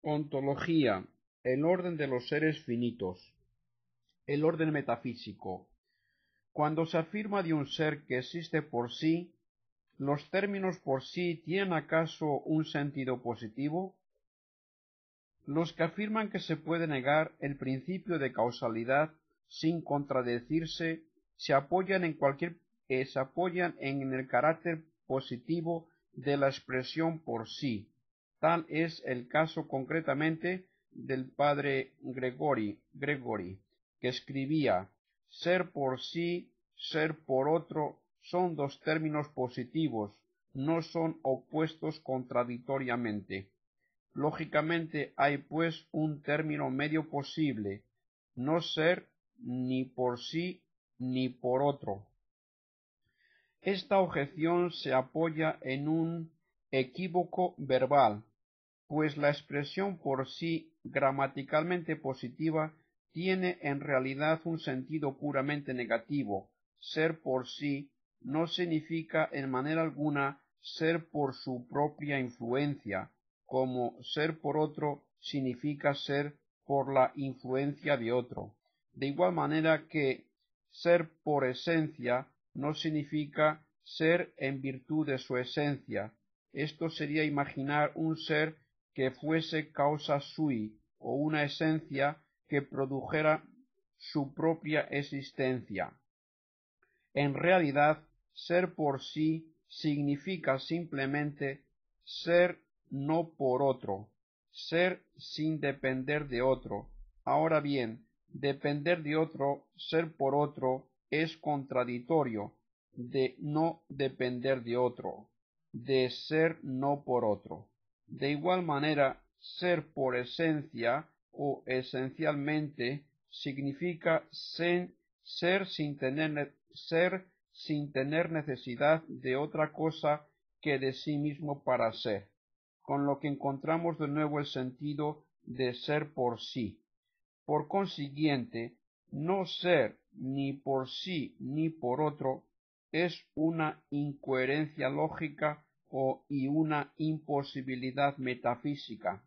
Ontología: el orden de los seres finitos. El orden metafísico. Cuando se afirma de un ser que existe por sí, ¿los términos por sí tienen acaso un sentido positivo? Los que afirman que se puede negar el principio de causalidad sin contradecirse se apoyan en el carácter positivo de la expresión por sí. Tal es el caso concretamente del padre Gregory, que escribía: ser por sí, ser por otro son dos términos positivos, no son opuestos contradictoriamente. Lógicamente hay pues un término medio posible: no ser ni por sí ni por otro. Esta objeción se apoya en un equívoco verbal, pues la expresión por sí gramaticalmente positiva tiene en realidad un sentido puramente negativo. Ser por sí no significa en manera alguna ser por su propia influencia, como ser por otro significa ser por la influencia de otro. De igual manera que ser por esencia no significa ser en virtud de su esencia. Esto sería imaginar un ser que fuese causa sui, o una esencia que produjera su propia existencia. En realidad, ser por sí significa simplemente ser no por otro, ser sin depender de otro. Ahora bien, depender de otro, ser por otro, es contradictorio de no depender de otro, de ser no por otro. De igual manera, ser por esencia o esencialmente significa ser sin tener necesidad de otra cosa que de sí mismo para ser, con lo que encontramos de nuevo el sentido de ser por sí. Por consiguiente, no ser ni por sí ni por otro es una incoherencia lógica y una imposibilidad metafísica.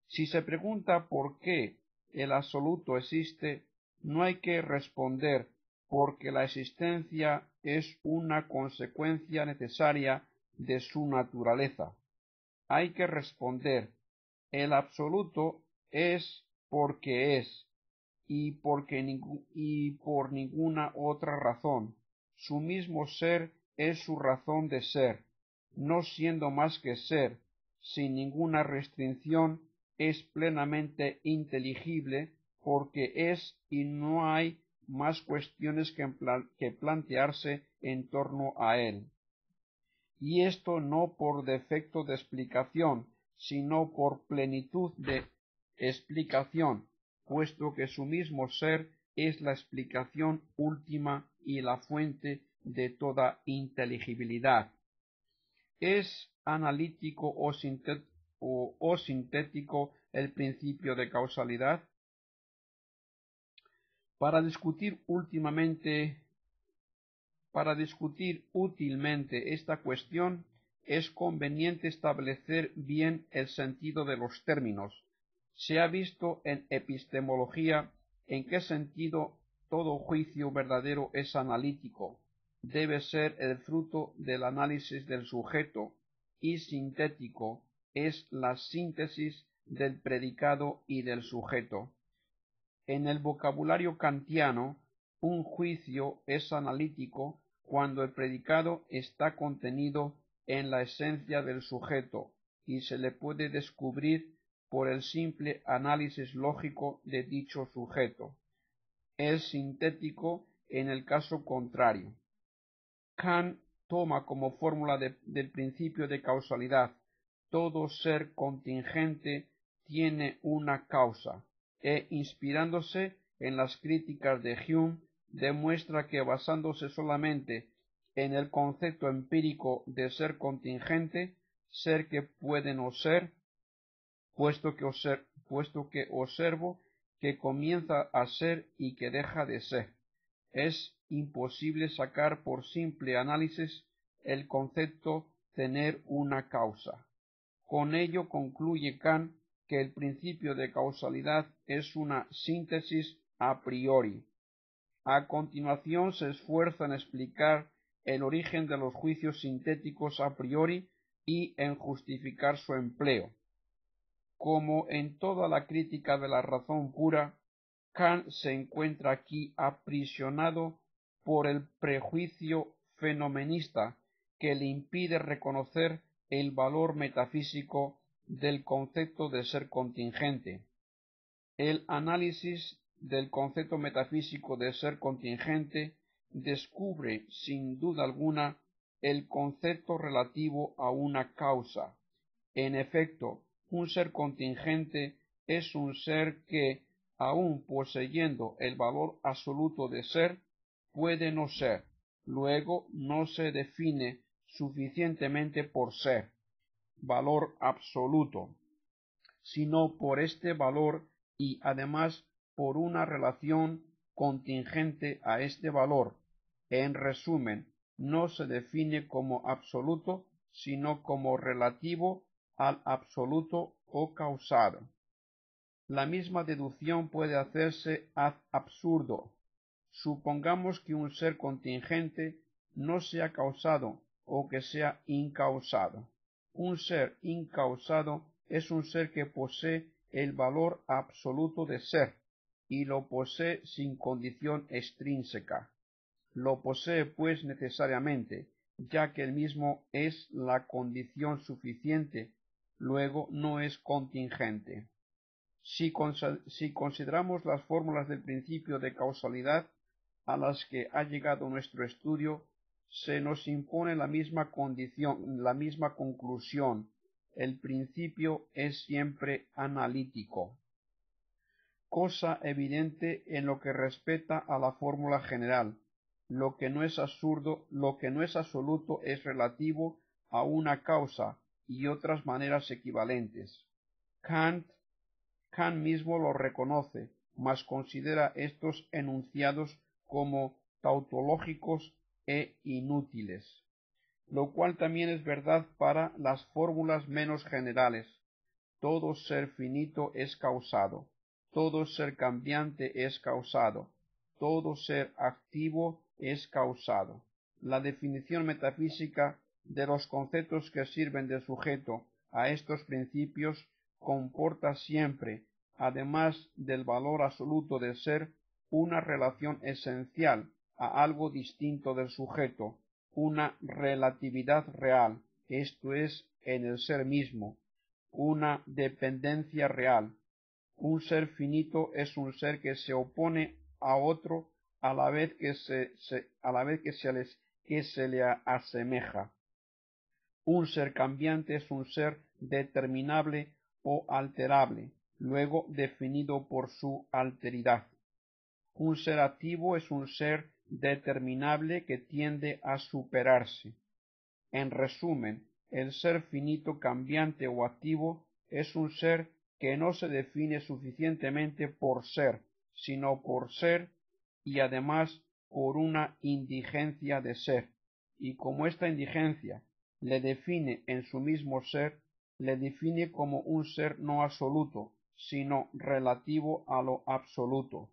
Si se pregunta por qué el absoluto existe, no hay que responder porque la existencia es una consecuencia necesaria de su naturaleza. Hay que responder: el absoluto es porque es, y por ninguna otra razón. Su mismo ser es su razón de ser. No siendo más que ser, sin ninguna restricción, es plenamente inteligible porque es, y no hay más cuestiones que plantearse en torno a él. Y esto no por defecto de explicación, sino por plenitud de explicación, puesto que su mismo ser es la explicación última y la fuente de toda inteligibilidad. ¿Es analítico o sintético el principio de causalidad? Para discutir útilmente esta cuestión, es conveniente establecer bien el sentido de los términos. Se ha visto en epistemología en qué sentido todo juicio verdadero es analítico, debe ser el fruto del análisis del sujeto, y sintético es la síntesis del predicado y del sujeto. En el vocabulario kantiano, un juicio es analítico cuando el predicado está contenido en la esencia del sujeto y se le puede descubrir por el simple análisis lógico de dicho sujeto. Es sintético en el caso contrario. Kant toma como fórmula del principio de causalidad: todo ser contingente tiene una causa, e inspirándose en las críticas de Hume, demuestra que basándose solamente en el concepto empírico de ser contingente, ser que puede no ser, puesto que observo que comienza a ser y que deja de ser, es imposible sacar por simple análisis el concepto tener una causa. Con ello concluye Kant que el principio de causalidad es una síntesis a priori. A continuación se esfuerza en explicar el origen de los juicios sintéticos a priori y en justificar su empleo. Como en toda la crítica de la razón pura, Kant se encuentra aquí aprisionado por el prejuicio fenomenista que le impide reconocer el valor metafísico del concepto de ser contingente. El análisis del concepto metafísico de ser contingente descubre, sin duda alguna, el concepto relativo a una causa. En efecto, un ser contingente es un ser que, aun poseyendo el valor absoluto de ser, puede no ser, luego no se define suficientemente por ser, valor absoluto, sino por este valor y además por una relación contingente a este valor. En resumen, no se define como absoluto, sino como relativo al absoluto o causado. La misma deducción puede hacerse ad absurdo. Supongamos que un ser contingente no sea causado o que sea incausado. Un ser incausado es un ser que posee el valor absoluto de ser y lo posee sin condición extrínseca. Lo posee pues necesariamente, ya que el mismo es la condición suficiente, luego no es contingente. Si consideramos las fórmulas del principio de causalidad a las que ha llegado nuestro estudio, se nos impone la misma condición, la misma conclusión. El principio es siempre analítico. Cosa evidente en lo que respecta a la fórmula general. Lo que no es absoluto es relativo a una causa y otras maneras equivalentes. Kant mismo lo reconoce, mas considera estos enunciados como tautológicos e inútiles, lo cual también es verdad para las fórmulas menos generales. Todo ser finito es causado, todo ser cambiante es causado, todo ser activo es causado. La definición metafísica de los conceptos que sirven de sujeto a estos principios comporta siempre, además del valor absoluto de ser, una relación esencial a algo distinto del sujeto, una relatividad real, esto es, en el ser mismo, una dependencia real. Un ser finito es un ser que se opone a otro a la vez que se le asemeja. Un ser cambiante es un ser determinable o alterable, luego definido por su alteridad. Un ser activo es un ser determinable que tiende a superarse. En resumen, el ser finito, cambiante o activo es un ser que no se define suficientemente por ser, sino por ser y además por una indigencia de ser. Y como esta indigencia le define en su mismo ser, le define como un ser no absoluto, sino relativo a lo absoluto.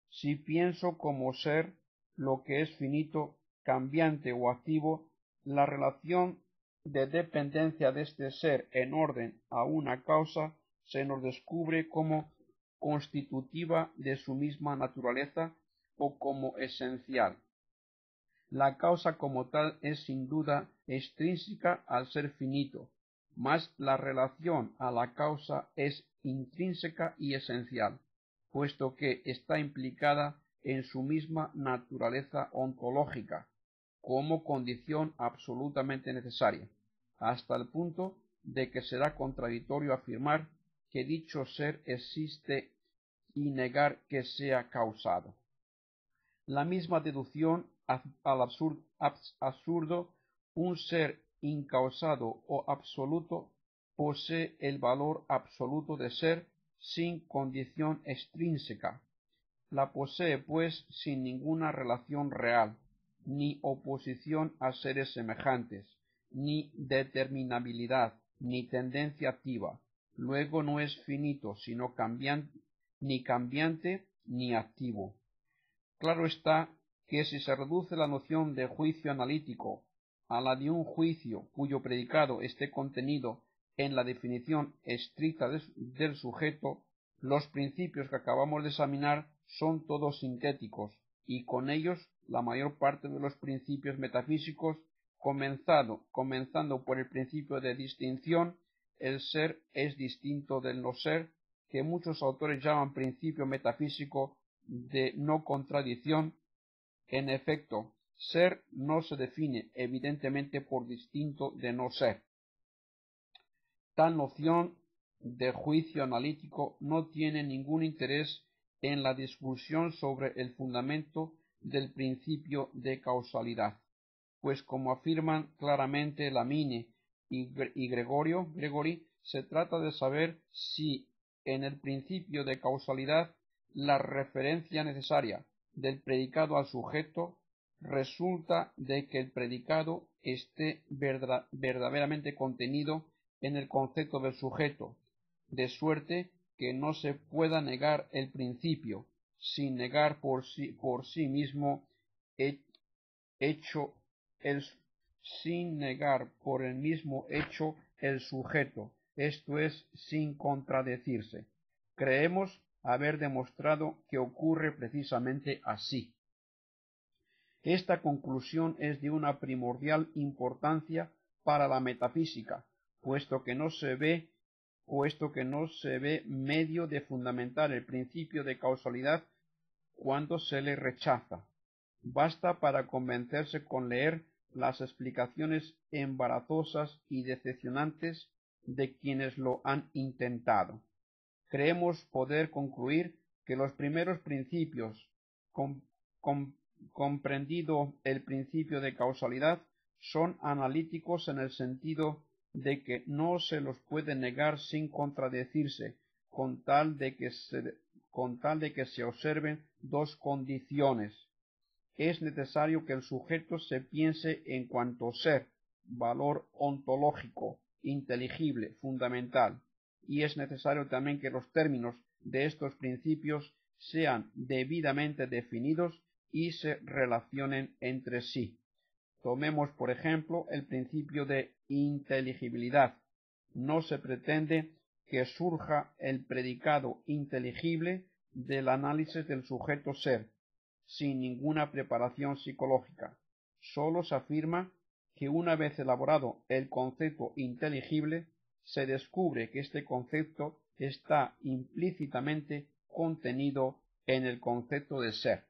Si pienso como ser lo que es finito, cambiante o activo, la relación de dependencia de este ser en orden a una causa se nos descubre como constitutiva de su misma naturaleza o como esencial. La causa como tal es sin duda extrínseca al ser finito, mas la relación a la causa es intrínseca y esencial, puesto que está implicada en su misma naturaleza ontológica, como condición absolutamente necesaria, hasta el punto de que será contradictorio afirmar que dicho ser existe y negar que sea causado. La misma deducción al absurdo, un ser incausado o absoluto posee el valor absoluto de ser sin condición extrínseca. La posee, pues, sin ninguna relación real, ni oposición a seres semejantes, ni determinabilidad, ni tendencia activa. luego no es finito, sino ni cambiante ni activo. Claro está que si se reduce la noción de juicio analítico a la de un juicio cuyo predicado esté contenido en la definición estricta del sujeto, los principios que acabamos de examinar son todos sintéticos, y con ellos la mayor parte de los principios metafísicos, comenzando por el principio de distinción, el ser es distinto del no ser, que muchos autores llaman principio metafísico de no contradicción. En efecto, ser no se define evidentemente por distinto de no ser. Tal noción de juicio analítico no tiene ningún interés en la discusión sobre el fundamento del principio de causalidad, pues como afirman claramente Lamine y Gregory, se trata de saber si en el principio de causalidad la referencia necesaria del predicado al sujeto resulta de que el predicado esté verdaderamente contenido en el concepto del sujeto, de suerte que no se pueda negar el principio, sin negar por sí mismo sin negar por el mismo hecho el sujeto, esto es, sin contradecirse. Creemos haber demostrado que ocurre precisamente así. Esta conclusión es de una primordial importancia para la metafísica, puesto que no se ve medio de fundamentar el principio de causalidad cuando se le rechaza. Basta para convencerse con leer las explicaciones embarazosas y decepcionantes de quienes lo han intentado. Creemos poder concluir que los primeros principios, comprendido el principio de causalidad, son analíticos en el sentido de que no se los puede negar sin contradecirse, con tal de que se observen dos condiciones. Es necesario que el sujeto se piense en cuanto ser, valor ontológico, inteligible, fundamental, y es necesario también que los términos de estos principios sean debidamente definidos y se relacionen entre sí. Tomemos, por ejemplo, el principio de inteligibilidad. No se pretende que surja el predicado inteligible del análisis del sujeto ser, sin ninguna preparación psicológica. Sólo se afirma que una vez elaborado el concepto inteligible, se descubre que este concepto está implícitamente contenido en el concepto de ser.